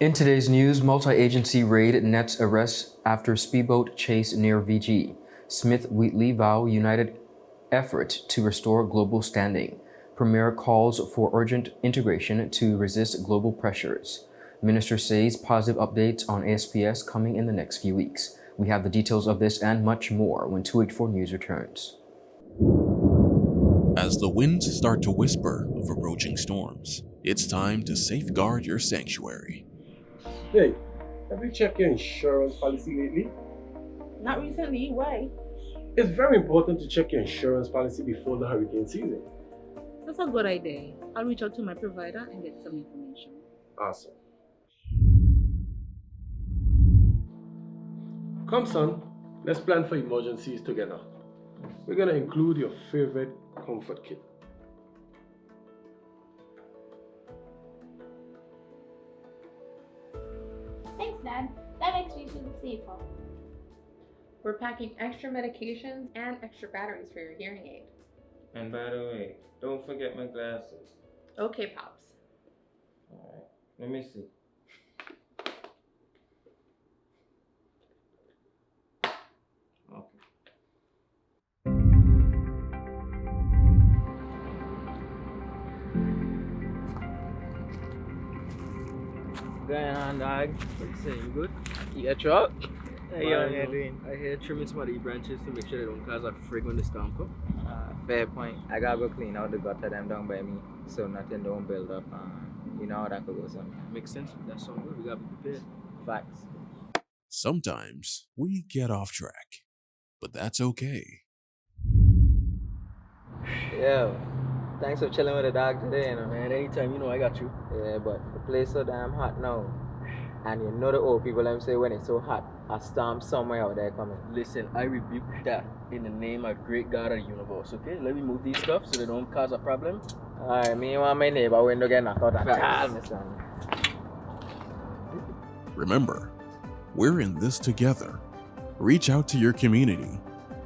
In today's news, multi-agency raid nets arrests after speedboat chase near VG. Smith-Wheatley vow united effort to restore global standing. Premier calls for urgent integration to resist global pressures. Minister says positive updates on ASPS coming in the next few weeks. We have the details of this and much more when 284 News returns. As the winds start to whisper of approaching storms, it's time to safeguard your sanctuary. Hey, have you checked your insurance policy lately? Not recently, why? It's very important to check your insurance policy before the hurricane season. That's a good idea. I'll reach out to my provider and get some information. Awesome. Come son, let's plan for emergencies together. We're gonna include your favorite comfort kit. Thanks, Dad. That makes me feel safer. We're packing extra medications and extra batteries for your hearing aid. And by the way, don't forget my glasses. Okay, Pops. Alright, let me see. Okay. Going on, dog? What you say, you good? You got truck? How you Well, doing? I hear trimming some of the branches to make sure they don't cause a frig when the storm come. Fair point. I gotta go clean out the gutter them down by me, so nothing don't build up. You know how that could go sometimes. Makes sense. That sounds good. We gotta be prepared. Facts. Sometimes we get off track, but that's okay. Yeah. Thanks for chilling with the dog today, you know. Man, anytime, you know I got you. Yeah, but the place so damn hot now. And you know the old people them say when it's so hot, a storm somewhere out there coming. Listen, I rebuke that in the name of great God of the universe, okay? Let me move these stuff so they don't cause a problem. Alright, me want my neighbor window get knocked out and Facts. child, son. Remember, we're in this together. Reach out to your community,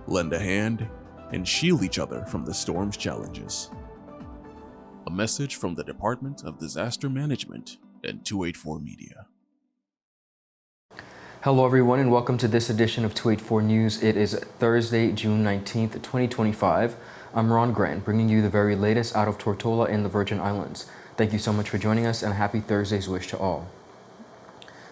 lend a hand, and shield each other from the storm's challenges. A message from the Department of Disaster Management and 284 Media. Hello everyone and welcome to this edition of 284 News. It is Thursday, June 19th, 2025. I'm Ron Grant, bringing you the very latest out of Tortola in the Virgin Islands. Thank you so much for joining us and a happy Thursday's wish to all.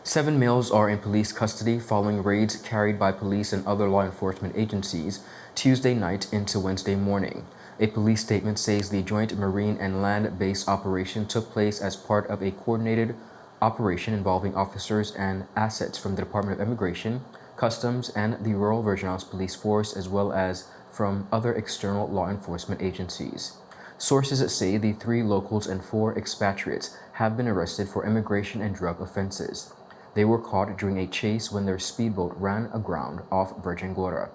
7 males are in police custody following raids carried by police and other law enforcement agencies Tuesday night into Wednesday morning. A police statement says the joint marine and land-based operation took place as part of a coordinated operation involving officers and assets from the Department of Immigration, Customs, and the Royal Virgin Islands Police Force, as well as from other external law enforcement agencies. Sources say the 3 locals and 4 expatriates have been arrested for immigration and drug offenses. They were caught during a chase when their speedboat ran aground off Virgin Gorda.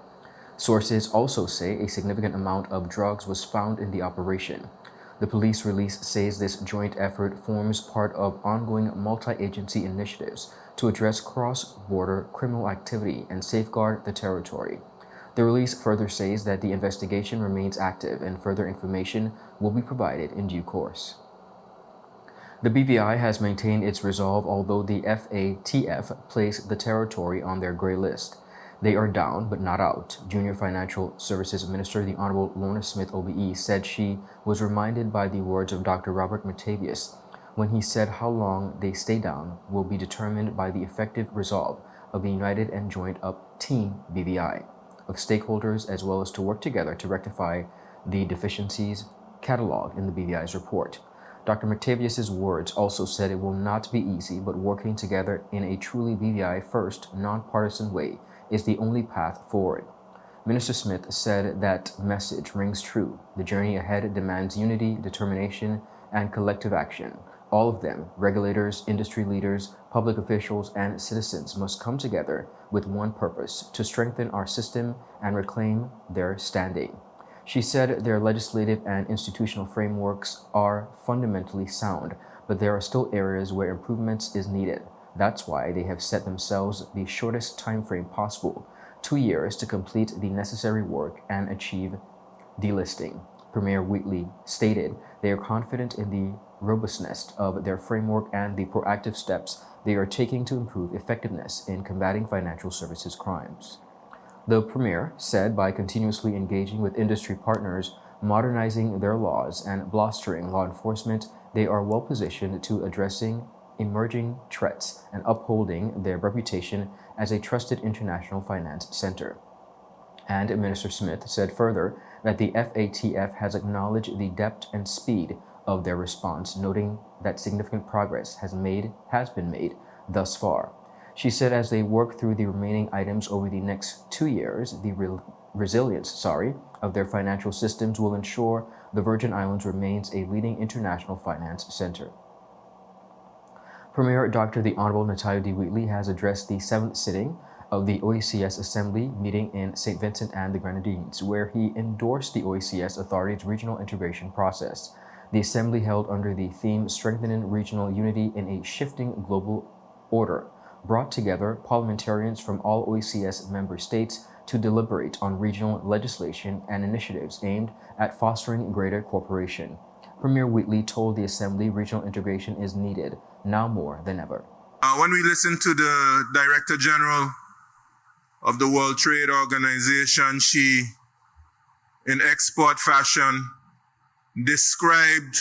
Sources also say a significant amount of drugs was found in the operation. The police release says this joint effort forms part of ongoing multi-agency initiatives to address cross-border criminal activity and safeguard the territory. The release further says that the investigation remains active and further information will be provided in due course. The BVI has maintained its resolve, although the FATF placed the territory on their gray list. They are down, but not out. Junior Financial Services Minister, the Honorable Lorna Smith OBE, said she was reminded by the words of Dr. Robert Matavius when he said how long they stay down will be determined by the effective resolve of the United and Joined Up Team BVI, of stakeholders, as well as to work together to rectify the deficiencies cataloged in the BVI's report. Dr. Matavius' words also said it will not be easy, but working together in a truly BVI-first, nonpartisan way is the only path forward. Minister Smith said that message rings true. The journey ahead demands unity, determination, and collective action. All of them, regulators, industry leaders, public officials, and citizens, must come together with one purpose: to strengthen our system and reclaim their standing. She said their legislative and institutional frameworks are fundamentally sound, but there are still areas where improvements is needed. That's why they have set themselves the shortest time frame possible, 2 years, to complete the necessary work and achieve delisting. Premier Wheatley stated they are confident in the robustness of their framework and the proactive steps they are taking to improve effectiveness in combating financial services crimes. The Premier said by continuously engaging with industry partners, modernizing their laws, and bolstering law enforcement, they are well positioned to addressing emerging threats and upholding their reputation as a trusted international finance center. And Minister Smith said further that the FATF has acknowledged the depth and speed of their response, noting that significant progress has been made thus far. She said as they work through the remaining items over the next 2 years, the resilience of their financial systems will ensure the Virgin Islands remains a leading international finance center. Premier Dr. the Honorable Natalia D. Wheatley has addressed the 7th sitting of the OECS Assembly meeting in St. Vincent and the Grenadines, where he endorsed the OECS Authority's regional integration process. The Assembly held under the theme Strengthening Regional Unity in a Shifting Global Order brought together parliamentarians from all OECS member states to deliberate on regional legislation and initiatives aimed at fostering greater cooperation. Premier Wheatley told the Assembly regional integration is needed now more than ever. When we listened to the Director General of the World Trade Organization, she, in expert fashion, described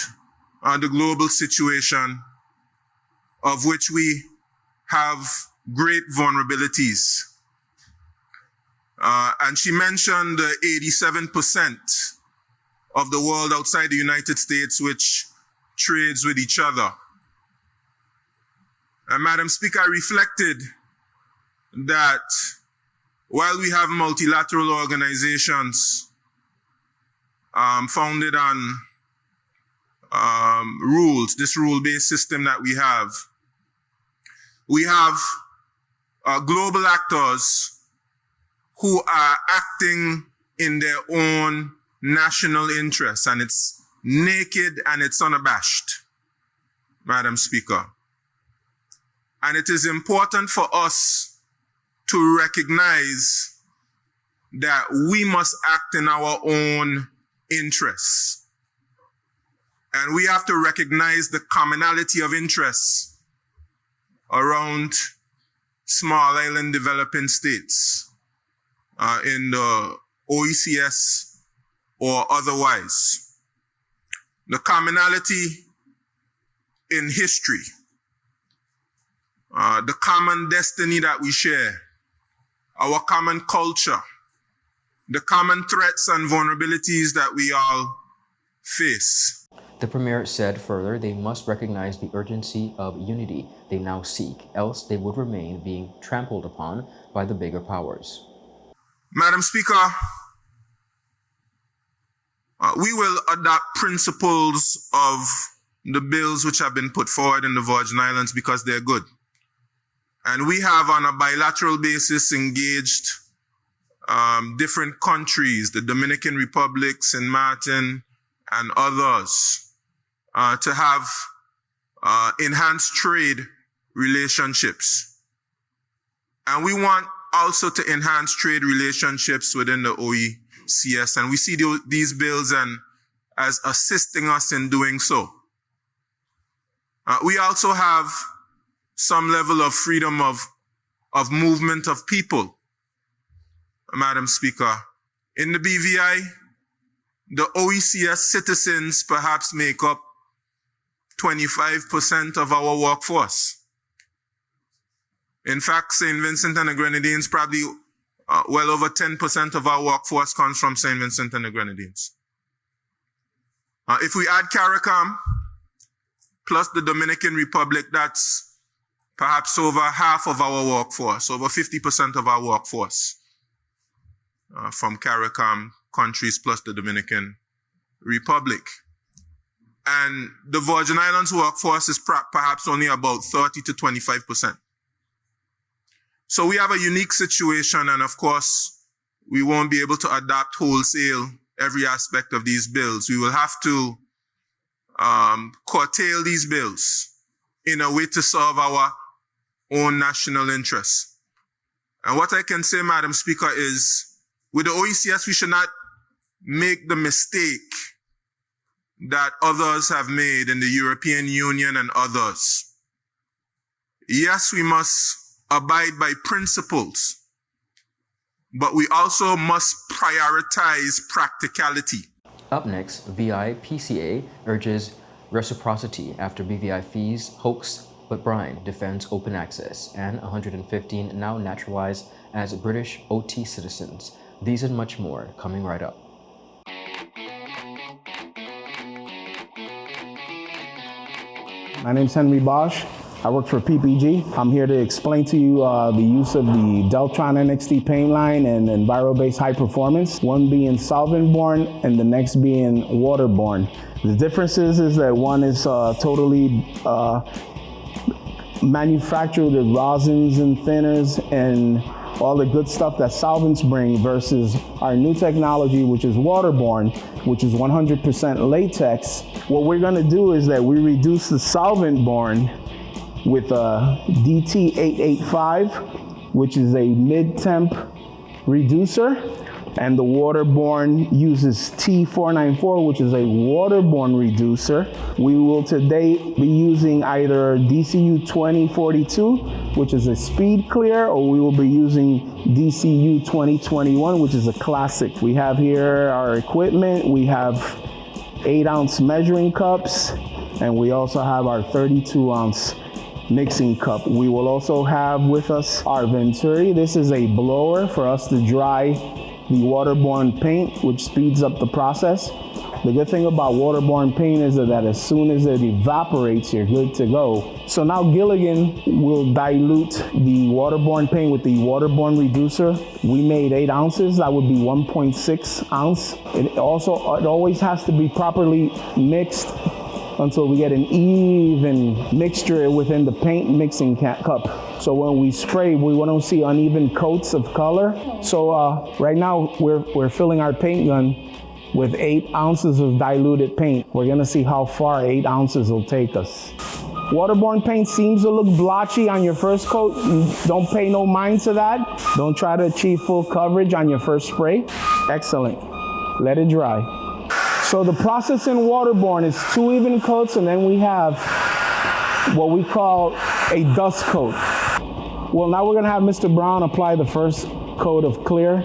the global situation of which we have great vulnerabilities. And she mentioned 87% of the world outside the United States which trades with each other. And Madam Speaker, I reflected that while we have multilateral organizations founded on rules, this rule-based system that we have global actors who are acting in their own national interests, and it's naked and it's unabashed, Madam Speaker. And it is important for us to recognize that we must act in our own interests. And we have to recognize the commonality of interests around small island developing states in the OECS or otherwise. The commonality in history, the common destiny that we share, our common culture, the common threats and vulnerabilities that we all face. The Premier said further they must recognize the urgency of unity they now seek, else they would remain being trampled upon by the bigger powers. Madam Speaker, we will adopt principles of the bills which have been put forward in the Virgin Islands because they're good. And we have on a bilateral basis engaged different countries, the Dominican Republic, St. Martin, and others, to have enhanced trade relationships. And we want also to enhance trade relationships within the OECS, and we see these bills as assisting us in doing so. We also have some level of freedom of movement of people, Madam Speaker. In the BVI, the OECS citizens perhaps make up 25% of our workforce. In fact, St. Vincent and the Grenadines, probably well over 10% of our workforce comes from St. Vincent and the Grenadines. If we add CARICOM plus the Dominican Republic, that's perhaps over half of our workforce, over 50% of our workforce from CARICOM countries plus the Dominican Republic. And the Virgin Islands workforce is perhaps only about 30 to 25%. So we have a unique situation, and of course, we won't be able to adopt wholesale every aspect of these bills. We will have to curtail these bills in a way to serve our own national interests. And what I can say, Madam Speaker, is with the OECS, we should not make the mistake that others have made in the European Union and others. Yes, we must abide by principles, but we also must prioritize practicality. Up next, VIPCA urges reciprocity after BVI fees HOKES, but BRYAN defends open access, and 115 now naturalized as British OT citizens. These and much more coming right up. My name's Henry Bosch. I work for PPG. I'm here to explain to you the use of the Deltron NXT paint line and Enviro-based high performance, one being solvent-borne and the next being waterborne. The difference is that one is totally manufactured with rosins and thinners and all the good stuff that solvents bring versus our new technology, which is waterborne, which is 100% latex. What we're gonna do is that we reduce the solvent-borne with a DT885, which is a mid-temp reducer, and the waterborne uses T494, which is a waterborne reducer. We will today be using either DCU 2042, which is a speed clear, or we will be using DCU 2021, which is a classic. We have here our equipment. We have 8-ounce measuring cups, and we also have our 32-ounce mixing cup. We will also have with us our Venturi. This is a blower for us to dry the waterborne paint, which speeds up the process. The good thing about waterborne paint is that as soon as it evaporates, you're good to go. So now Gilligan will dilute the waterborne paint with the waterborne reducer. We made 8 ounces, that would be 1.6 ounce. It always has to be properly mixed until we get an even mixture within the paint mixing cup. So when we spray, we don't see uneven coats of color. So right now we're filling our paint gun with 8 ounces of diluted paint. We're gonna see how far 8 ounces will take us. Waterborne paint seems to look blotchy on your first coat. Don't pay no mind to that. Don't try to achieve full coverage on your first spray. Excellent. Let it dry. So the process in waterborne is 2 even coats, and then we have what we call a dust coat. Well, now we're gonna have Mr. Brown apply the first coat of clear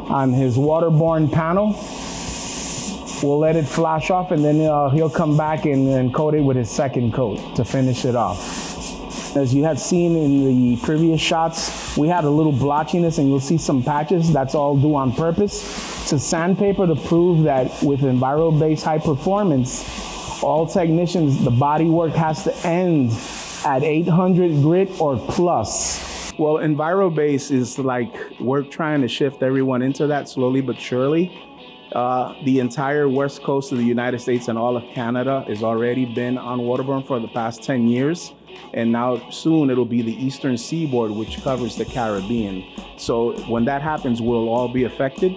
on his waterborne panel. We'll let it flash off, and then he'll come back and coat it with his second coat to finish it off. As you had seen in the previous shots, we had a little blotchiness, and you'll see some patches. That's all due on purpose to sandpaper to prove that with Enviro-based high performance, all technicians, the body work has to end at 800 grit or plus. Well, Enviro-based is like, we're trying to shift everyone into that slowly but surely. The entire west coast of the United States and all of Canada has already been on waterborne for the past 10 years. And now soon it'll be the eastern seaboard, which covers the Caribbean. So when that happens, we'll all be affected.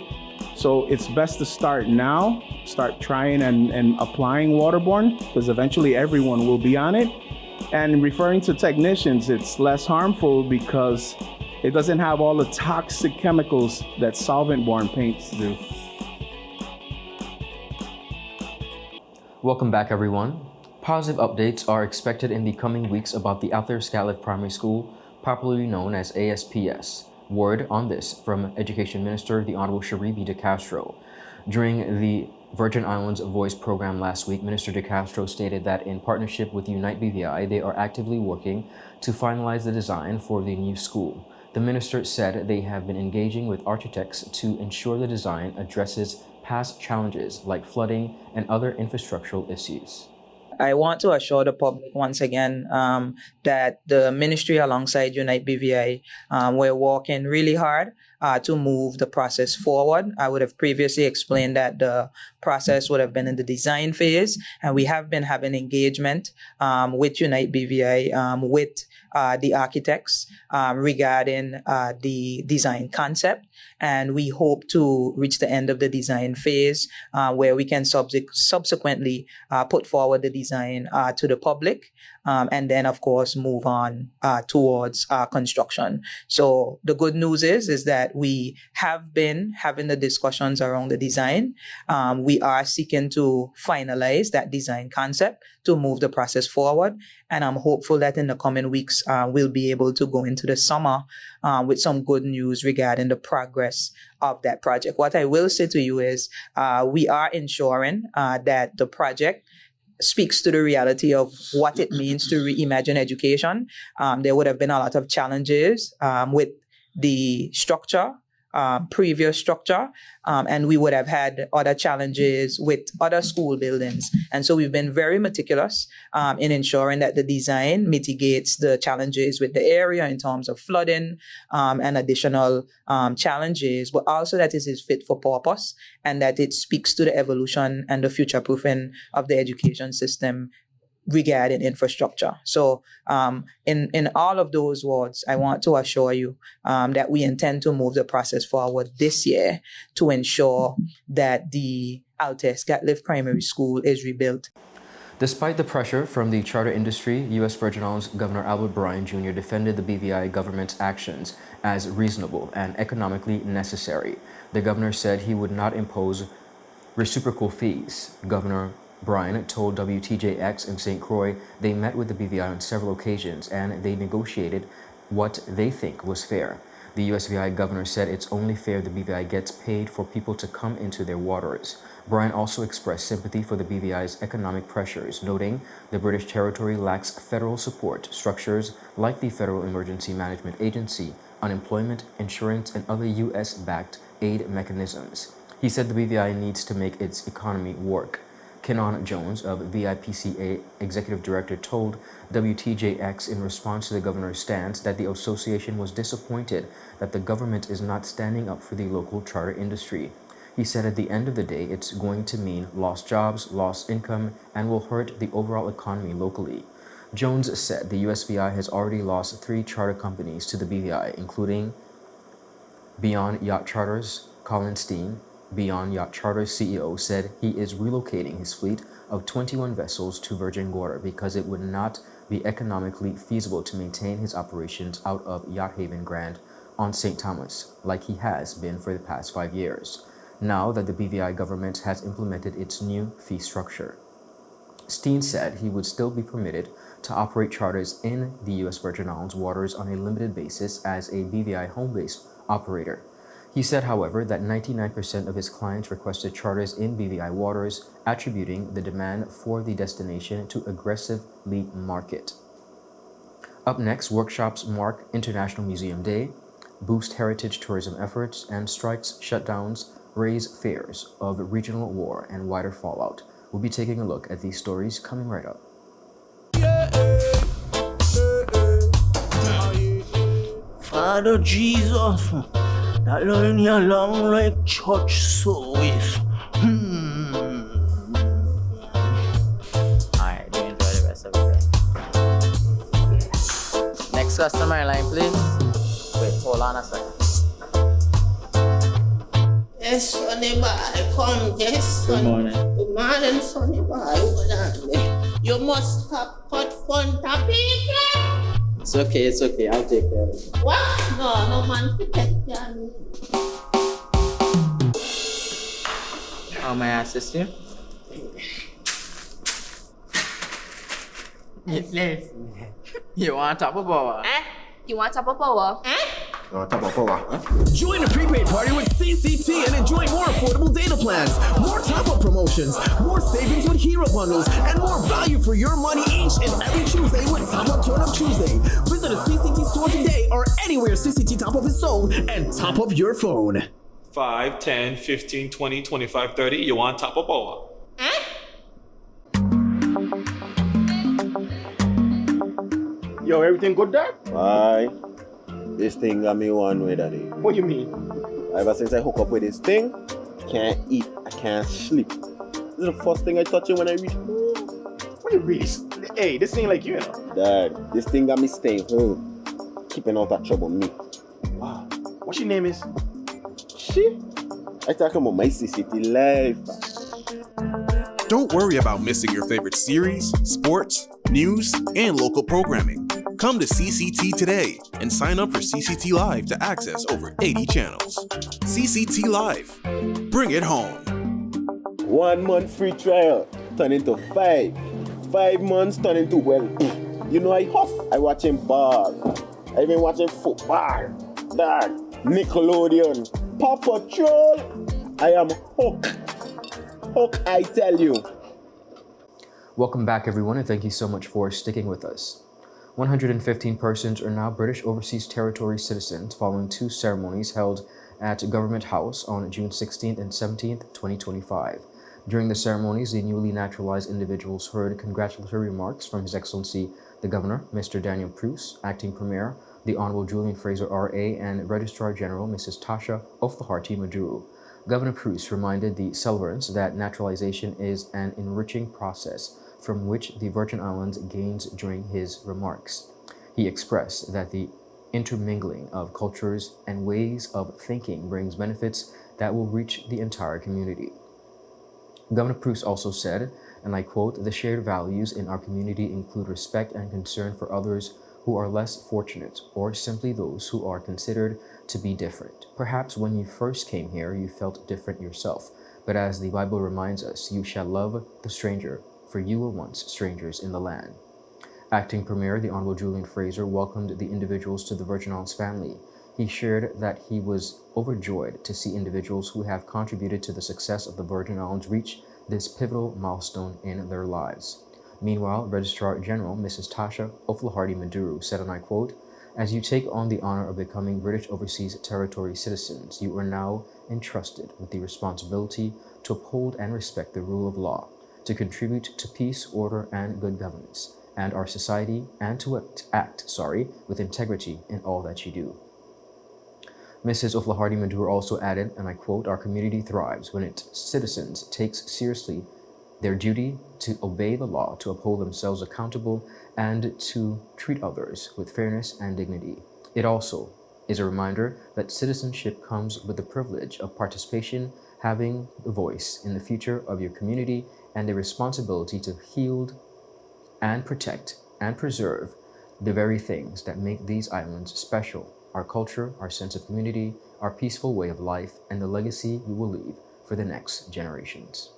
So it's best to start now, start trying and applying waterborne, because eventually everyone will be on it. And referring to technicians, it's less harmful because it doesn't have all the toxic chemicals that solvent-borne paints do. Welcome back, everyone. Positive updates are expected in the coming weeks about the Arthur-Scaliff Primary School, popularly known as ASPS. Word on this from Education Minister, the Honorable Sharibi De Castro. During the Virgin Islands Voice program last week, Minister De Castro stated that in partnership with Unite BVI, they are actively working to finalize the design for the new school. The minister said they have been engaging with architects to ensure the design addresses past challenges like flooding and other infrastructural issues. I want to assure the public once again that the ministry alongside Unite BVI, we're working really hard to move the process forward. I would have previously explained that the process would have been in the design phase, and we have been having engagement with Unite BVI, with the architects regarding the design concept. And we hope to reach the end of the design phase where we can subsequently put forward the design to the public and then of course move on towards construction. So the good news is that we have been having the discussions around the design. We are seeking to finalize that design concept to move the process forward. And I'm hopeful that in the coming weeks, we'll be able to go into the summer with some good news regarding the progress of that project. What I will say to you is we are ensuring that the project speaks to the reality of what it means to reimagine education. There would have been a lot of challenges with the structure, previous structure, and we would have had other challenges with other school buildings. And so we've been very meticulous in ensuring that the design mitigates the challenges with the area in terms of flooding and additional challenges, but also that it is fit for purpose and that it speaks to the evolution and the future proofing of the education system regarding infrastructure. So in all of those words, I want to assure you that we intend to move the process forward this year to ensure that the Altes Gatliff Primary School is rebuilt. Despite the pressure from the charter industry, U.S. Virgin Islands Governor Albert Bryan Jr. defended the BVI government's actions as reasonable and economically necessary. The governor said he would not impose reciprocal fees. Governor Bryan told WTJX in St. Croix they met with the BVI on several occasions and they negotiated what they think was fair. The USVI governor said it's only fair the BVI gets paid for people to come into their waters. Bryan also expressed sympathy for the BVI's economic pressures, noting the British territory lacks federal support structures like the Federal Emergency Management Agency, unemployment, insurance, and other U.S.-backed aid mechanisms. He said the BVI needs to make its economy work. Kenon Jones of VIPCA Executive Director told WTJX in response to the governor's stance that the association was disappointed that the government is not standing up for the local charter industry. He said at the end of the day, it's going to mean lost jobs, lost income, and will hurt the overall economy locally. Jones said the USVI has already lost 3 charter companies to the BVI, including Beyond Yacht Charters. Colin Steen, Beyond Yacht Charters CEO, said he is relocating his fleet of 21 vessels to Virgin Gorda because it would not be economically feasible to maintain his operations out of Yacht Haven Grand on St. Thomas, like he has been for the past 5 years, now that the BVI government has implemented its new fee structure. Steen said he would still be permitted to operate charters in the U.S. Virgin Islands waters on a limited basis as a BVI home-based operator. He said, however, that 99% of his clients requested charters in BVI waters, attributing the demand for the destination to aggressively market. Up next, workshops mark International Museum Day, boost heritage tourism efforts, and strikes, shutdowns, raise fears of regional war and wider fallout. We'll be taking a look at these stories coming right up. Father Jesus, that line here long like church service. Alright, do enjoy the rest of the day. Next customer line, please. Wait, hold on a second. Yes, Sonny boy, come, yes, Good son. morning. Good morning, Sonny boy. Hold on there. You must have cut fun to people. It's okay, I'll take care of it. What? No man forget you. How may I assist you? Yes. You want top of power? You want top of power? Join the prepaid party with CCT and enjoy more affordable data plans, more top-up promotions, more savings with hero bundles, and more value for your money each and every Tuesday with Top Up Turn Up Tuesday. Visit a CCT store today or anywhere CCT Top Up is sold and top up your phone. 5, 10, 15, 20, 25, 30. You want top of power? Yo, everything good, Dad? Aye. This thing got me one way, Daddy. What do you mean? Ever since I hook up with this thing, can't eat, I can't sleep. This is the first thing I touch when I reach home. What do you really? Hey, this ain't like you, know. Dad, this thing got me staying home, keeping out of trouble me. Wow. What your name is? Shit. I talking about my CCT life. Don't worry about missing your favorite series, sports, news, and local programming. Come to CCT today and sign up for CCT Live to access over 80 channels. CCT Live. Bring it home. 1 month free trial turn into 5. 5 months turn into, well, you know I huff. I watching ball. I been watching football. Dad, Nickelodeon, Paw Patrol. I am hooked. Hook, I tell you. Welcome back, everyone, and thank you so much for sticking with us. 115 persons are now British Overseas Territory citizens following 2 ceremonies held at Government House on June 16th and 17th, 2025. During the ceremonies, the newly naturalized individuals heard congratulatory remarks from His Excellency the Governor, Mr. Daniel Pruce, Acting Premier, the Honorable Julian Fraser R.A., and Registrar General Mrs. Tasha Oflaharty Maduru. Governor Pruce reminded the celebrants that naturalization is an enriching process from which the Virgin Islands gains during his remarks. He expressed that the intermingling of cultures and ways of thinking brings benefits that will reach the entire community. Governor Pruce also said, and I quote, "The shared values in our community include respect and concern for others who are less fortunate, or simply those who are considered to be different. Perhaps when you first came here, you felt different yourself, but as the Bible reminds us, you shall love the stranger, for you were once strangers in the land." Acting Premier, the Honorable Julian Fraser, welcomed the individuals to the Virgin Islands family. He shared that he was overjoyed to see individuals who have contributed to the success of the Virgin Islands reach this pivotal milestone in their lives. Meanwhile, Registrar General Mrs. Tasha Oflaharty Maduru said, and I quote, "As you take on the honor of becoming British Overseas Territory citizens, you are now entrusted with the responsibility to uphold and respect the rule of law, to contribute to peace, order, and good governance, and our society, and to act with integrity in all that you do." Mrs. Oflaharty Maduru also added, and I quote, "Our community thrives when its citizens takes seriously their duty to obey the law, to uphold themselves accountable, and to treat others with fairness and dignity. It also is a reminder that citizenship comes with the privilege of participation, having a voice in the future of your community, and the responsibility to heal and protect and preserve the very things that make these islands special: our culture, our sense of community, our peaceful way of life, and the legacy we will leave for the next generations."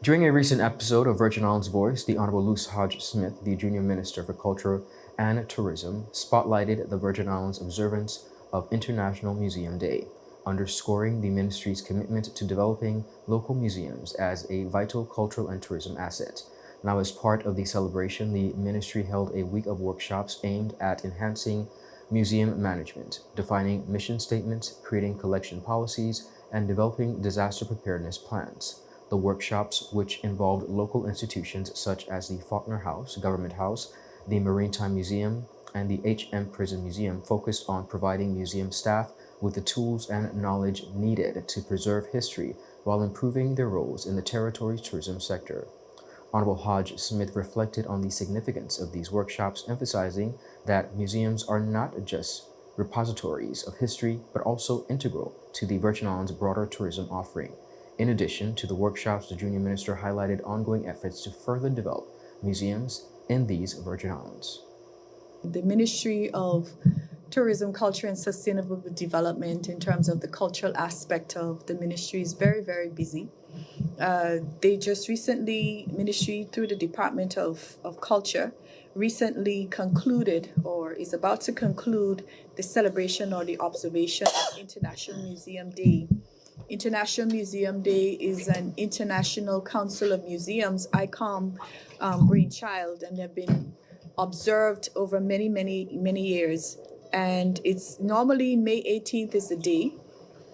During a recent episode of Virgin Islands Voice, the Honorable Luce Hodge-Smith, the Junior Minister for Culture and Tourism, spotlighted the Virgin Islands observance of International Museum Day, underscoring the ministry's commitment to developing local museums as a vital cultural and tourism asset. Now, as part of the celebration, the ministry held a week of workshops aimed at enhancing museum management, defining mission statements, creating collection policies, and developing disaster preparedness plans. The workshops, which involved local institutions such as the Faulkner House, Government House, the Maritime Museum, and the HM Prison Museum, focused on providing museum staff with the tools and knowledge needed to preserve history while improving their roles in the territory's tourism sector. Honorable Hodge-Smith reflected on the significance of these workshops, emphasizing that museums are not just repositories of history, but also integral to the Virgin Islands' broader tourism offering. In addition to the workshops, the Junior Minister highlighted ongoing efforts to further develop museums in these Virgin Islands. The Ministry of Tourism, Culture and Sustainable Development, in terms of the cultural aspect of the ministry, is very, very busy. They just recently, ministry through the Department of Culture, recently concluded or is about to conclude the celebration or the observation of International Museum Day. International Museum Day is an International Council of Museums, ICOM, brainchild, and they've been observed over many, many years. And it's normally May 18th is the day,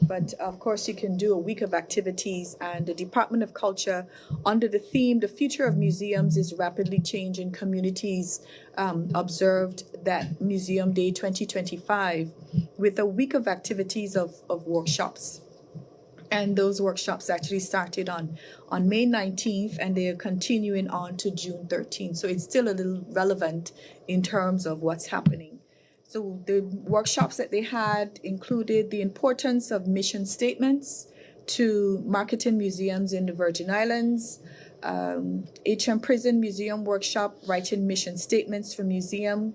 but of course you can do a week of activities, and the Department of Culture, under the theme, "The Future of Museums is Rapidly Changing Communities," observed that Museum Day 2025 with a week of activities of workshops. And those workshops actually started on May 19th, and they are continuing on to June 13th. So it's still a little relevant in terms of what's happening. So the workshops that they had included the importance of mission statements to marketing museums in the Virgin Islands, HM Prison Museum Workshop, Writing Mission Statements for Museum,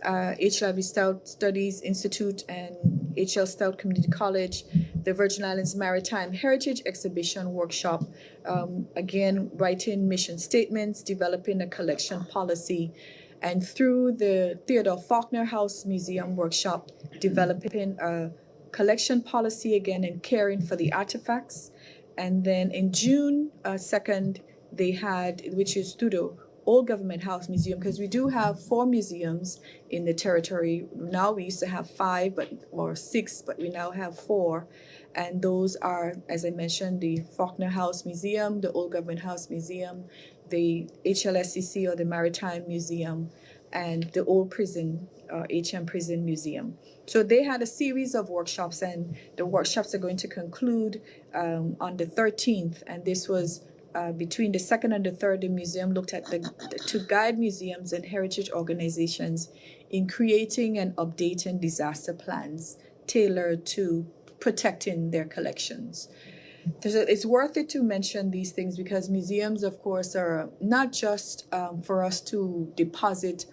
HLV Stout Studies Institute and HL Stout Community College, the Virgin Islands Maritime Heritage Exhibition Workshop, again, writing mission statements, developing a collection policy, and through the Theodore Faulkner House Museum Workshop, developing a collection policy again and caring for the artifacts. And then in June 2nd, they had, which is through the Old Government House Museum, because we do have 4 museums in the territory. Now we used to have 5 or 6, but we now have 4. And those are, as I mentioned, the Faulkner House Museum, the Old Government House Museum, the HLSCC or the Maritime Museum, and the Old Prison, HM Prison Museum. So they had a series of workshops, and the workshops are going to conclude on the 13th. And this was between the 2nd and the 3rd. The museum looked at to guide museums and heritage organizations in creating and updating disaster plans tailored to protecting their collections. It's worth it to mention these things because museums, of course, are not just for us to deposit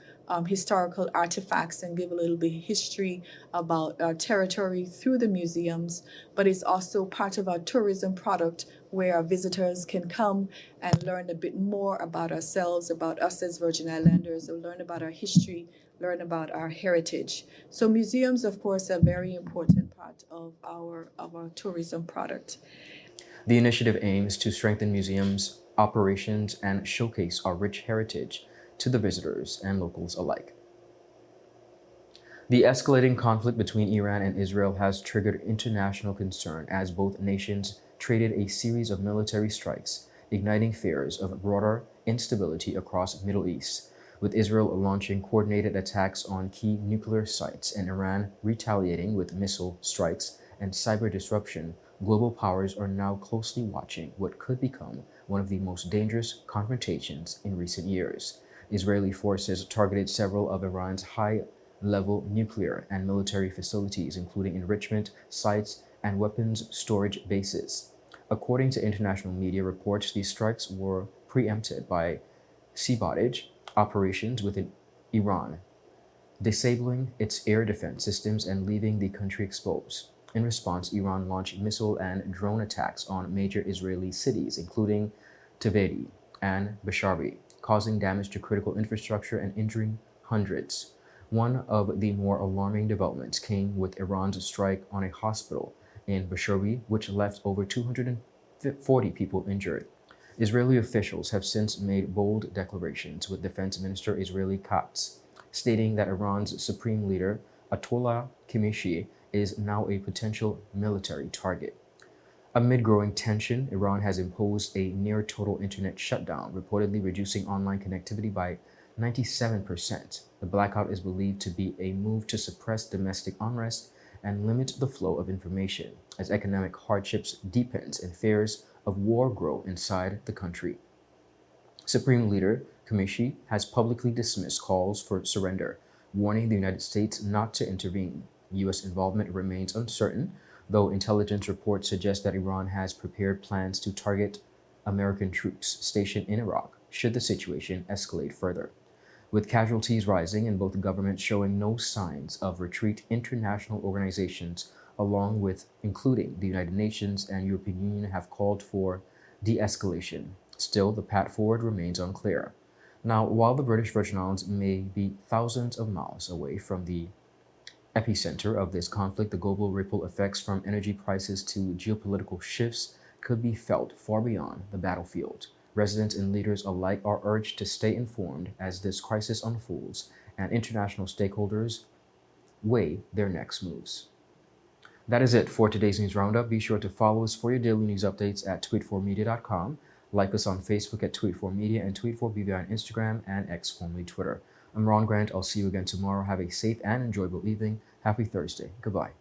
historical artifacts and give a little bit of history about our territory through the museums, but it's also part of our tourism product where our visitors can come and learn a bit more about ourselves, about us as Virgin Islanders, or learn about our history, learn about our heritage. So museums, of course, are a very important part of our tourism product. The initiative aims to strengthen museums' operations and showcase our rich heritage to the visitors and locals alike. The escalating conflict between Iran and Israel has triggered international concern as both nations traded a series of military strikes, igniting fears of broader instability across the Middle East, with Israel launching coordinated attacks on key nuclear sites and Iran retaliating with missile strikes and cyber disruption. Global powers are now closely watching what could become one of the most dangerous confrontations in recent years. Israeli forces targeted several of Iran's high-level nuclear and military facilities, including enrichment sites and weapons storage bases. According to international media reports, these strikes were preempted by sabotage operations within Iran, disabling its air defense systems and leaving the country exposed. In response, Iran launched missile and drone attacks on major Israeli cities, including Tavadi and Basharbi, causing damage to critical infrastructure and injuring hundreds. One of the more alarming developments came with Iran's strike on a hospital in Basharbi, which left over 240 people injured. Israeli officials have since made bold declarations, with Defense Minister Israeli Katz stating that Iran's supreme leader, Ayatollah Khamenei, is now a potential military target. Amid growing tension, Iran has imposed a near-total internet shutdown, reportedly reducing online connectivity by 97%. The blackout is believed to be a move to suppress domestic unrest and limit the flow of information, as economic hardships deepens and fears of war grow inside the country. Supreme Leader Khamenei has publicly dismissed calls for surrender, warning the United States not to intervene. U.S. involvement remains uncertain, though intelligence reports suggest that Iran has prepared plans to target American troops stationed in Iraq should the situation escalate further. With casualties rising and both governments showing no signs of retreat, international organizations, along with including the United Nations and European Union, have called for de-escalation. Still, the path forward remains unclear. Now, while the British Virgin Islands may be thousands of miles away from the epicenter of this conflict, the global ripple effects from energy prices to geopolitical shifts could be felt far beyond the battlefield. Residents and leaders alike are urged to stay informed as this crisis unfolds and international stakeholders weigh their next moves. That is it for today's news roundup. Be sure to follow us for your daily news updates at tweet4media.com. Like us on Facebook at tweet4media and tweet4BVI on Instagram and X, formerly Twitter. I'm Ron Grant. I'll see you again tomorrow. Have a safe and enjoyable evening. Happy Thursday. Goodbye.